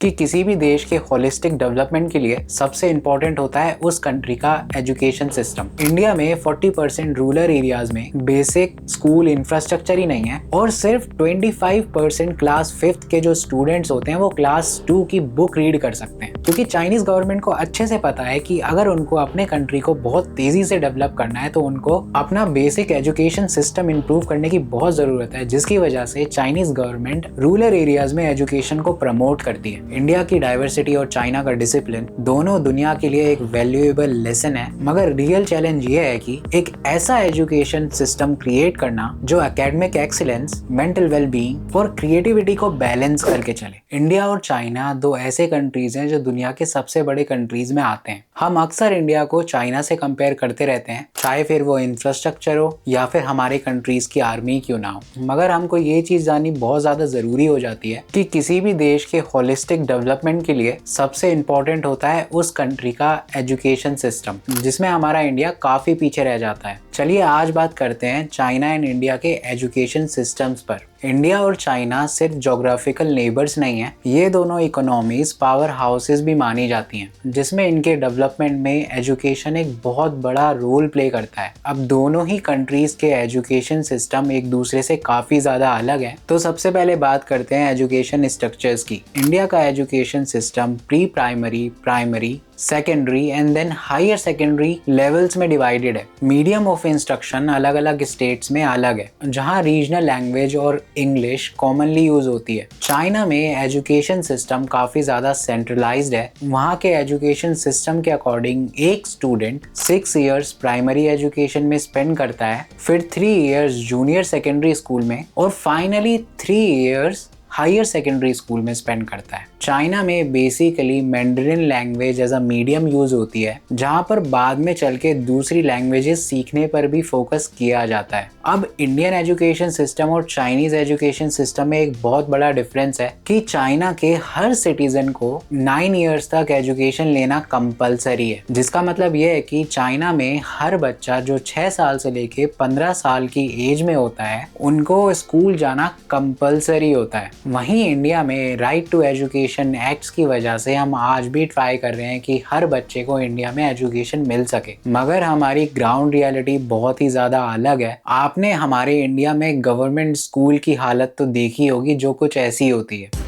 कि किसी भी देश के होलिस्टिक डेवलपमेंट के लिए सबसे इम्पोर्टेंट होता है उस कंट्री का एजुकेशन सिस्टम। इंडिया में 40% रूरल एरियाज में बेसिक स्कूल इंफ्रास्ट्रक्चर ही नहीं है और सिर्फ 25% क्लास 5th के जो स्टूडेंट्स होते हैं वो क्लास 2 की बुक रीड कर सकते हैं, क्योंकि चाइनीज गवर्नमेंट को अच्छे से पता है कि अगर उनको अपने कंट्री को बहुत तेजी से डेवलप करना है तो उनको अपना बेसिक एजुकेशन सिस्टम इंप्रूव करने की बहुत जरूरत है, जिसकी वजह से चाइनीज गवर्नमेंट रूरल एरियाज में एजुकेशन को प्रमोट करती है। इंडिया की डाइवर्सिटी और चाइना का डिसिप्लिन दोनों दुनिया के लिए एक वैल्यूएबल लेसन है, मगर रियल चैलेंज ये है कि एक ऐसा एजुकेशन सिस्टम क्रिएट करना जो एकेडमिक एक्सीलेंस, मेंटल वेलबीइंग और क्रिएटिविटी को बैलेंस करके चले। इंडिया और चाइना दो ऐसे कंट्रीज हैं जो दुनिया के सबसे बड़े कंट्रीज में आते हैं। हम अक्सर इंडिया को चाइना से कंपेयर करते रहते हैं, चाहे फिर वो इंफ्रास्ट्रक्चर हो या फिर हमारे कंट्रीज की आर्मी क्यों ना हो, मगर हमको ये चीज जाननी बहुत ज्यादा जरूरी हो जाती है कि किसी भी देश के होलिस्टिक डेवलपमेंट के लिए सबसे इम्पोर्टेंट होता है उस कंट्री का एजुकेशन सिस्टम, जिसमें हमारा इंडिया काफी पीछे रह जाता है। चलिए आज बात करते हैं चाइना एंड इंडिया के एजुकेशन सिस्टम्स पर। इंडिया और चाइना सिर्फ ज्योग्राफिकल नेबर्स नहीं है, ये दोनों इकोनॉमीज पावर हाउसेस भी मानी जाती हैं, जिसमें इनके डेवलपमेंट में एजुकेशन एक बहुत बड़ा रोल प्ले करता है। अब दोनों ही कंट्रीज के एजुकेशन सिस्टम एक दूसरे से काफी ज्यादा अलग है, तो सबसे पहले बात करते हैं एजुकेशन स्ट्रक्चर्स की। इंडिया का education system pre primary, primary, secondary and then higher secondary levels में डिवाइडेड है। मीडियम ऑफ इंस्ट्रक्शन अलग अलग स्टेट्स में अलग है, जहां रीजनल लैंग्वेज और इंग्लिश कॉमनली यूज होती है। चाइना में एजुकेशन सिस्टम काफी ज्यादा सेंट्रलाइज्ड है। वहां के एजुकेशन सिस्टम के अकॉर्डिंग एक स्टूडेंट 6 इयर्स प्राइमरी एजुकेशन में स्पेंड करता है, फिर 3 इयर्स जूनियर सेकेंडरी स्कूल में और finally 3 years higher secondary school में स्पेंड करता है। चाइना में basically Mandarin language as a medium use होती है, जहां पर बाद में चल के दूसरी लैंग्वेजेस सीखने पर भी फोकस किया जाता है। अब इंडियन एजुकेशन सिस्टम और चाइनीज एजुकेशन सिस्टम में एक बहुत बड़ा डिफरेंस है कि चाइना के हर सिटीजन को 9 इयर्स तक एजुकेशन लेना कंपलसरी है, जिसका मतलब यह है कि चाइना में हर बच्चा जो 6 साल से लेके 15 साल की एज में होता है उनको स्कूल जाना कंपलसरी होता है। वहीं इंडिया में राइट टू एजुकेशन एक्ट्स की वजह से हम आज भी ट्राई कर रहे हैं कि हर बच्चे को इंडिया में एजुकेशन मिल सके, मगर हमारी ग्राउंड रियलिटी बहुत ही ज्यादा अलग है। आपने हमारे इंडिया में गवर्नमेंट स्कूल की हालत तो देखी होगी, जो कुछ ऐसी होती है।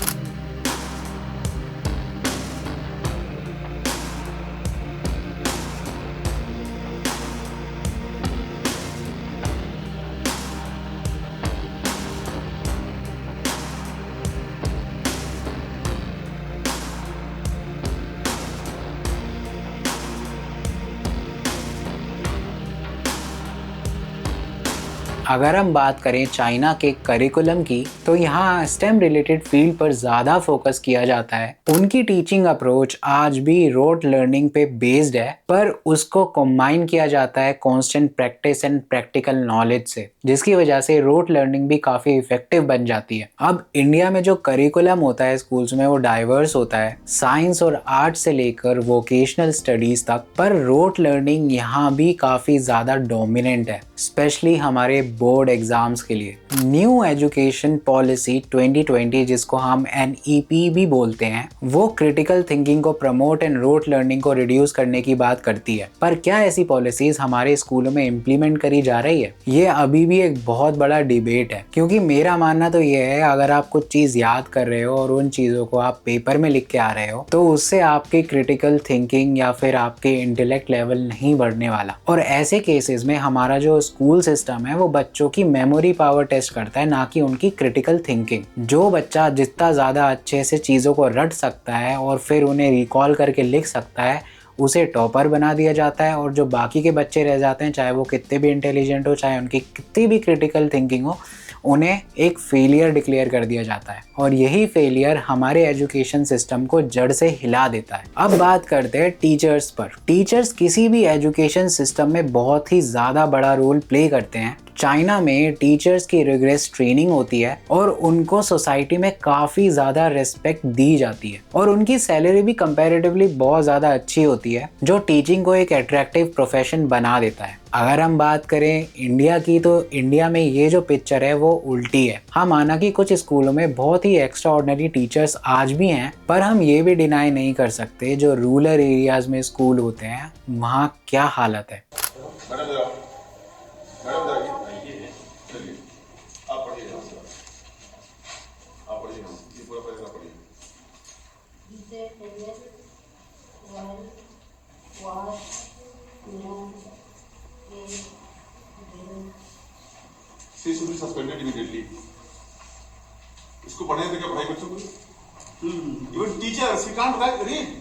अगर हम बात करें चाइना के करिकुलम की, तो यहाँ स्टेम रिलेटेड फील्ड पर ज़्यादा फोकस किया जाता है। उनकी टीचिंग अप्रोच आज भी रोट लर्निंग पे बेस्ड है, पर उसको कंबाइन किया जाता है constant practice and practical knowledge से, जिसकी वजह से रोट लर्निंग भी काफ़ी इफेक्टिव बन जाती है। अब इंडिया में जो करिकुलम होता है स्कूल्स में वो डाइवर्स होता है, साइंस और आर्ट से लेकर वोकेशनल स्टडीज तक, पर रोट लर्निंग यहाँ भी काफ़ी ज़्यादा डोमिनेंट है, स्पेशली हमारे बोर्ड एग्जाम्स के लिए। न्यू एजुकेशन पॉलिसी 2020, जिसको हम NEP भी बोलते हैं, वो क्रिटिकल थिंकिंग को प्रमोट एंड रोट लर्निंग को रिड्यूस करने की बात करती है। पर क्या ऐसी पॉलिसीज हमारे स्कूलों में इम्प्लीमेंट करी जा रही है? ये अभी भी एक बहुत बड़ा डिबेट है, क्योंकि मेरा मानना तो ये है, अगर आप कुछ चीज याद कर रहे हो और उन चीजों को आप पेपर में लिख के आ रहे हो, तो उससे आपकी क्रिटिकल थिंकिंग या फिर आपके इंटेलेक्ट लेवल नहीं बढ़ने वाला। और ऐसे केसेस में हमारा जो स्कूल सिस्टम है वो बच्चों की मेमोरी पावर टेस्ट करता है, ना कि उनकी क्रिटिकल थिंकिंग। जो बच्चा जितना ज्यादा अच्छे से चीजों को रट सकता है और फिर उन्हें रिकॉल करके लिख सकता है, उसे टॉपर बना दिया जाता है, और जो बाकी के बच्चे रह जाते हैं, चाहे वो कितने भी इंटेलिजेंट हो, चाहे उनकी कितनी भी क्रिटिकल थिंकिंग हो, उन्हें एक फेलियर डिक्लेयर कर दिया जाता है। और यही फेलियर हमारे एजुकेशन सिस्टम को जड़ से हिला देता है। अब बात करते हैं टीचर्स पर। टीचर्स किसी भी एजुकेशन सिस्टम में बहुत ही ज़्यादा बड़ा रोल प्ले करते हैं, चाइना में टीचर्स की रिग्रेस ट्रेनिंग होती है और उनको सोसाइटी में काफ़ी ज़्यादा रिस्पेक्ट दी जाती है और उनकी सैलरी भी कंपैरेटिवली बहुत ज़्यादा अच्छी होती है, जो टीचिंग को एक अट्रैक्टिव प्रोफेशन बना देता है। अगर हम बात करें इंडिया की, तो इंडिया में ये जो पिक्चर है वो उल्टी है। हाँ, माना कि कुछ स्कूलों में बहुत ही एक्स्ट्रा ऑर्डिनरी टीचर्स आज भी हैं, पर हम ये भी डिनाई नहीं कर सकते जो रूरल एरियाज में स्कूल होते हैं वहाँ क्या हालत है। She should be suspended immediately. इसको पढ़ने देगा भाई बच्चों को। Even teachers, he can't read.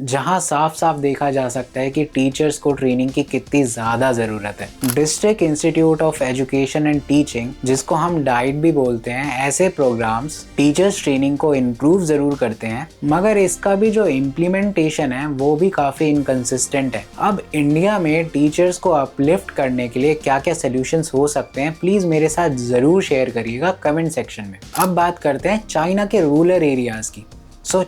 जहां साफ साफ देखा जा सकता है कि टीचर्स को ट्रेनिंग की कितनी ज़्यादा ज़रूरत है। District institute of education and teaching, जिसको हम डाइट भी बोलते हैं, ऐसे प्रोग्राम्स टीचर्स ट्रेनिंग को इम्प्रूव ज़रूर करते हैं, मगर इसका भी जो इम्प्लीमेंटेशन है वो भी काफ़ी इनकन्सिस्टेंट है। अब इंडिया में टीचर्स को अपलिफ्ट करने के लिए क्या क्या सोल्यूशंस हो सकते हैं, प्लीज़ मेरे साथ ज़रूर शेयर करिएगा कमेंट सेक्शन में। अब बात करते हैं चाइना के रूरल एरियाज़ की।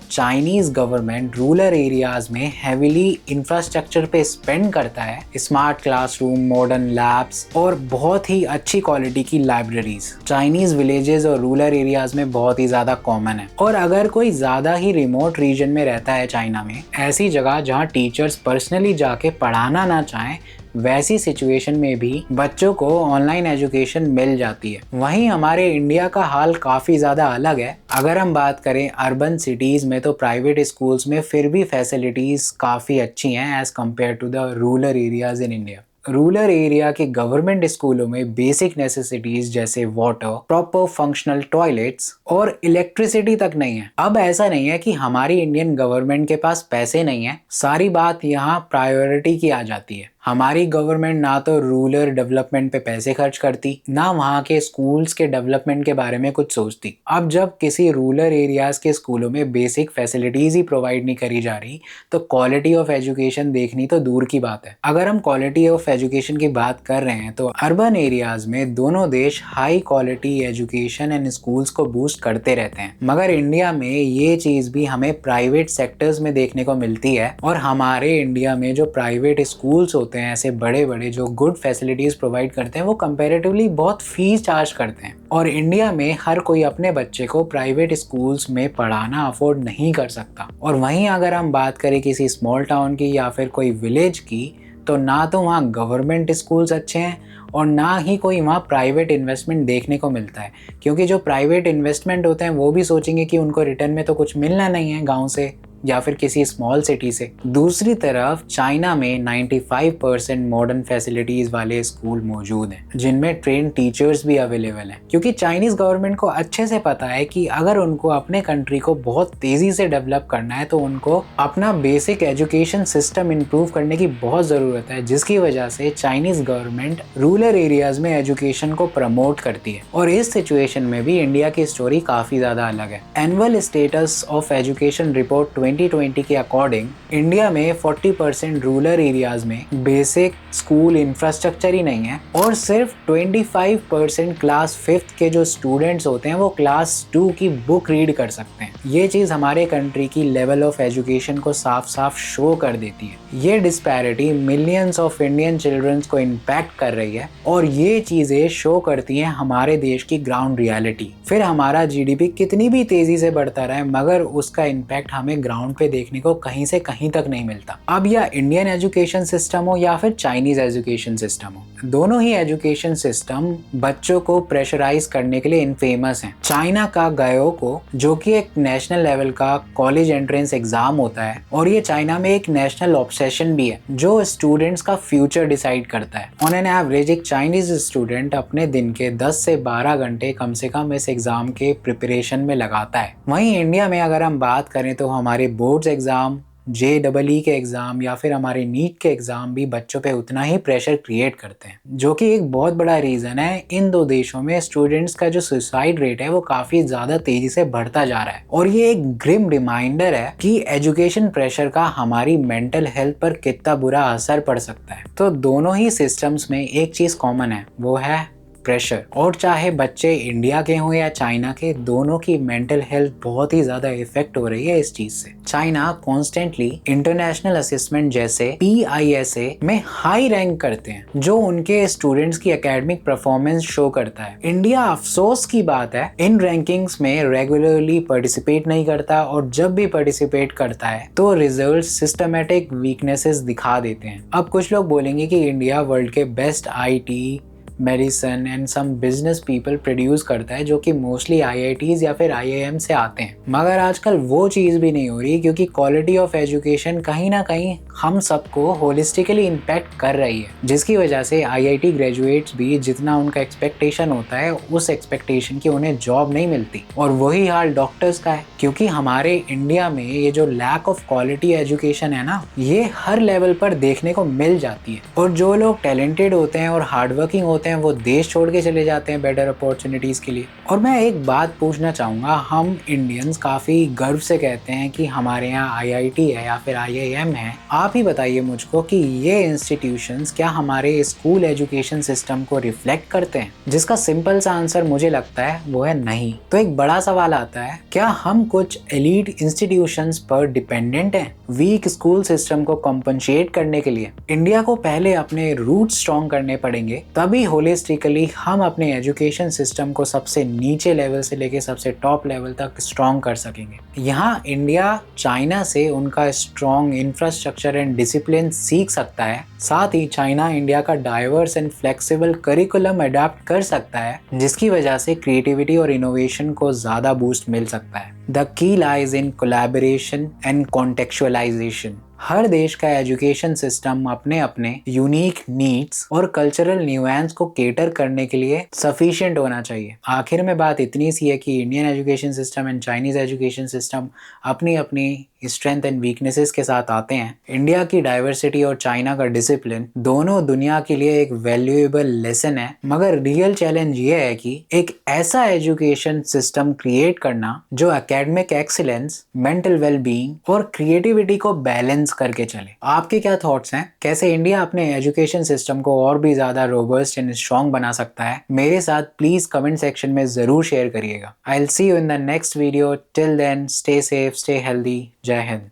चाइनीज गवर्नमेंट रूरल एरियाज में हेविली इंफ्रास्ट्रक्चर पे स्पेंड करता है, स्मार्ट क्लासरूम, मॉडर्न लैब्स और बहुत ही अच्छी क्वालिटी की लाइब्रेरीज चाइनीज विलेजेस और रूरल एरियाज में बहुत ही ज्यादा कॉमन है। और अगर कोई ज्यादा ही रिमोट रीजन में रहता है चाइना में, ऐसी जगह जहाँ टीचर्स पर्सनली जाके पढ़ाना ना चाहें, वैसी सिचुएशन में भी बच्चों को ऑनलाइन एजुकेशन मिल जाती है। वहीं हमारे इंडिया का हाल काफ़ी ज़्यादा अलग है। अगर हम बात करें अर्बन सिटीज़ में, तो प्राइवेट स्कूल्स में फिर भी फैसिलिटीज़ काफ़ी अच्छी हैं as compare to the rural areas in India. Rural area के गवर्नमेंट स्कूलों में बेसिक नेसेसिटीज जैसे वाटर, प्रॉपर फंक्शनल टॉयलेट्स और इलेक्ट्रिसिटी तक नहीं है। अब ऐसा नहीं है कि हमारी इंडियन गवर्नमेंट के पास पैसे नहीं है, सारी बात यहाँ प्रायोरिटी की आ जाती है। हमारी गवर्नमेंट ना तो रूरल डेवलपमेंट पे पैसे खर्च करती, ना वहाँ के स्कूल्स के डेवलपमेंट के बारे में कुछ सोचती। अब जब किसी रूरल एरियाज के स्कूलों में बेसिक फैसिलिटीज ही प्रोवाइड नहीं करी जा रही, तो क्वालिटी ऑफ एजुकेशन देखनी तो दूर की बात है। अगर हम क्वालिटी ऑफ एजुकेशन की बात कर रहे हैं, तो अर्बन एरियाज में दोनों देश high quality education and schools को बूस्ट करते रहते हैं, मगर इंडिया में ये चीज़ भी हमें प्राइवेट सेक्टर्स में देखने को मिलती है। और हमारे इंडिया में जो प्राइवेट स्कूल्स होते हैं, ऐसे बड़े बड़े जो गुड फैसिलिटीज प्रोवाइड करते हैं, वो कंपैरेटिवली बहुत फीस चार्ज करते हैं। और इंडिया में हर कोई अपने बच्चे को प्राइवेट स्कूल्स में पढ़ाना अफोर्ड नहीं कर सकता। और वहीं अगर हम बात करें किसी स्मॉल टाउन की या फिर कोई विलेज की, तो ना तो वहाँ गवर्नमेंट स्कूल्स अच्छे हैं और ना ही कोई वहाँ प्राइवेट इन्वेस्टमेंट देखने को मिलता है, क्योंकि जो प्राइवेट इन्वेस्टमेंट होते हैं वो भी सोचेंगे कि उनको रिटर्न में तो कुछ मिलना नहीं है गांव से या फिर किसी स्मॉल सिटी से। दूसरी तरफ चाइना में 95% मॉडर्न फैसिलिटीज वाले स्कूल मौजूद हैं, जिनमें ट्रेन टीचर्स भी अवेलेबल हैं, क्योंकि चाइनीज गवर्नमेंट को अच्छे से पता है कि अगर उनको अपने कंट्री को बहुत तेजी से डेवलप करना है, तो उनको अपना बेसिक एजुकेशन सिस्टम इम्प्रूव करने की बहुत ज़रूरत है, जिसकी वजह से चाइनीज गवर्नमेंट रूरल एरियाज में एजुकेशन को प्रमोट करती है। और इस सिचुएशन में भी इंडिया की स्टोरी काफ़ी ज़्यादा अलग है। Annual status of education report 2020 के अकॉर्डिंग इंडिया में 40% रूरल एरियाज में बेसिक स्कूल इंफ्रास्ट्रक्चर ही नहीं है, और सिर्फ 25% क्लास 5th के जो स्टूडेंट्स होते हैं वो क्लास 2 की बुक रीड कर सकते हैं। ये चीज़ हमारे कंट्री की लेवल ऑफ एजुकेशन को साफ साफ शो कर देती है। ये disparity millions of Indian childrens को इम्पैक्ट कर रही है, और ये चीज़ें शो करती हैं हमारे देश की ग्राउंड रियलिटी। फिर हमारा जीडीपी कितनी भी तेज़ी से बढ़ता रहे, मगर उसका इम्पैक्ट हमें ग्राउंड पे देखने को कहीं से कहीं तक नहीं मिलता। अब या इंडियन एजुकेशन सिस्टम हो या फिर चाइनीज एजुकेशन सिस्टम हो, दोनों ही एजुकेशन सिस्टम बच्चों को प्रेशराइज करने के लिए इनफेमस हैं। चाइना का गायोको, जो कि एक नेशनल लेवल का कॉलेज एंट्रेंस एग्जाम होता है, और ये चाइना में एक नेशनल ऑब्सेशन भी है जो स्टूडेंट्स का फ्यूचर डिसाइड करता है। ऑन एन एवरेज एक चाइनीज स्टूडेंट अपने दिन के 10 से 12 घंटे कम से कम इस एग्जाम के प्रिपरेशन में लगाता है। वहीं इंडिया में अगर हम बात करें, तो हमारे बोर्ड्स एग्जाम JEE के एग्जाम या फिर हमारे नीट के एग्जाम भी बच्चों पे उतना ही प्रेशर क्रिएट करते हैं, जो कि एक बहुत बड़ा रीजन है इन दो देशों में स्टूडेंट्स का जो सुसाइड रेट है वो काफी ज्यादा तेजी से बढ़ता जा रहा है। और ये एक ग्रिम रिमाइंडर है कि एजुकेशन प्रेशर का हमारी मेंटल हेल्थ पर कितना बुरा असर पड़ सकता है। तो दोनों ही सिस्टम्स में एक चीज कॉमन है, वो है प्रेशर। और चाहे बच्चे इंडिया के हों या चाइना के, दोनों की मेंटल हेल्थ बहुत ही ज्यादा इफेक्ट हो रही है इस चीज से। चाइना कॉन्स्टेंटली इंटरनेशनल असेसमेंट जैसे PISA में हाई रैंक करते हैं, जो उनके स्टूडेंट्स की एकेडमिक परफॉर्मेंस शो करता है। इंडिया अफसोस की बात है इन रैंकिंग्स में रेगुलरली पार्टिसिपेट नहीं करता, और जब भी पार्टिसिपेट करता है तो रिजल्ट सिस्टमेटिक वीकनेसेस दिखा देते हैं। अब कुछ लोग बोलेंगे कि इंडिया वर्ल्ड के best IT, medicine and some business people produce करता है, जो कि मोस्टली IITs या फिर IIM से आते हैं। मगर आजकल वो चीज़ भी नहीं हो रही, क्योंकि क्वालिटी ऑफ एजुकेशन कहीं ना कहीं हम सबको होलिस्टिकली इम्पैक्ट कर रही है, जिसकी वजह से IIT ग्रेजुएट्स भी जितना उनका एक्सपेक्टेशन होता है उस एक्सपेक्टेशन की उन्हें जॉब नहीं मिलती। और वही हाल डॉक्टर्स का है, क्योंकि हमारे इंडिया में ये जो लैक ऑफ क्वालिटी एजुकेशन है ना, ये हर लेवल पर देखने को मिल जाती है। और जो लोग टैलेंटेड होते हैं और हार्डवर्किंग होते हैं वो देश छोड़ के चले जाते हैं बेटर अपॉर्चुनिटीज के लिए। और मैं एक बात पूछना चाहूँगा, हम इंडियंस काफ़ी गर्व से कहते हैं कि हमारे यहाँ IIT है या फिर IIM है। आप ही बताइए मुझको कि ये इंस्टीट्यूशंस क्या हमारे स्कूल एजुकेशन सिस्टम को रिफ्लेक्ट करते हैं? जिसका सिंपल सा आंसर मुझे लगता है वो है नहीं। तो एक बड़ा सवाल आता है, क्या हम कुछ एलीट इंस्टीट्यूशंस पर डिपेंडेंट हैं वीक स्कूल सिस्टम को कॉम्पनसेट करने के लिए? इंडिया को पहले अपने रूट स्ट्रॉन्ग करने पड़ेंगे, तभी होलिस्टिकली हम अपने एजुकेशन सिस्टम को सबसे नीचे लेवल से लेके सबसे टॉप लेवल तक स्ट्रॉन्ग कर सकेंगे। यहाँ इंडिया चाइना से उनका स्ट्रॉन्ग इंफ्रास्ट्रक्चर एंड डिसिप्लिन सीख सकता है, साथ ही चाइना इंडिया का diverse and flexible curriculum adopt कर सकता है, जिसकी वजह से क्रिएटिविटी और इनोवेशन को ज़्यादा बूस्ट मिल सकता है। The key lies in collaboration and contextualisation. हर देश का एजुकेशन सिस्टम अपने अपने यूनिक नीड्स और कल्चरल न्यूएंस को केटर करने के लिए सफिशिएंट होना चाहिए। आखिर में बात इतनी सी है कि Indian education system and Chinese education system अपनी अपनी स्ट्रेंथ एंड वीकनेसेस के साथ आते हैं। इंडिया की डाइवर्सिटी और चाइना का डिसिप्लिन दोनों दुनिया के लिए एक वैल्यूएबल लेसन है, मगर रियल चैलेंज ये है कि एक ऐसा एजुकेशन सिस्टम क्रिएट करना जो एकेडमिक एक्सीलेंस, मेंटल वेलबीइंग और क्रिएटिविटी को बैलेंस करके चले। आपके क्या थॉट्स हैं? कैसे इंडिया अपने एजुकेशन सिस्टम को और भी ज्यादा रोबस्ट एंड स्ट्रॉन्ग बना सकता है? मेरे साथ प्लीज कमेंट सेक्शन में जरूर शेयर करिएगा। I will see you in the next video. Till then, stay safe, stay healthy. जय हिंद।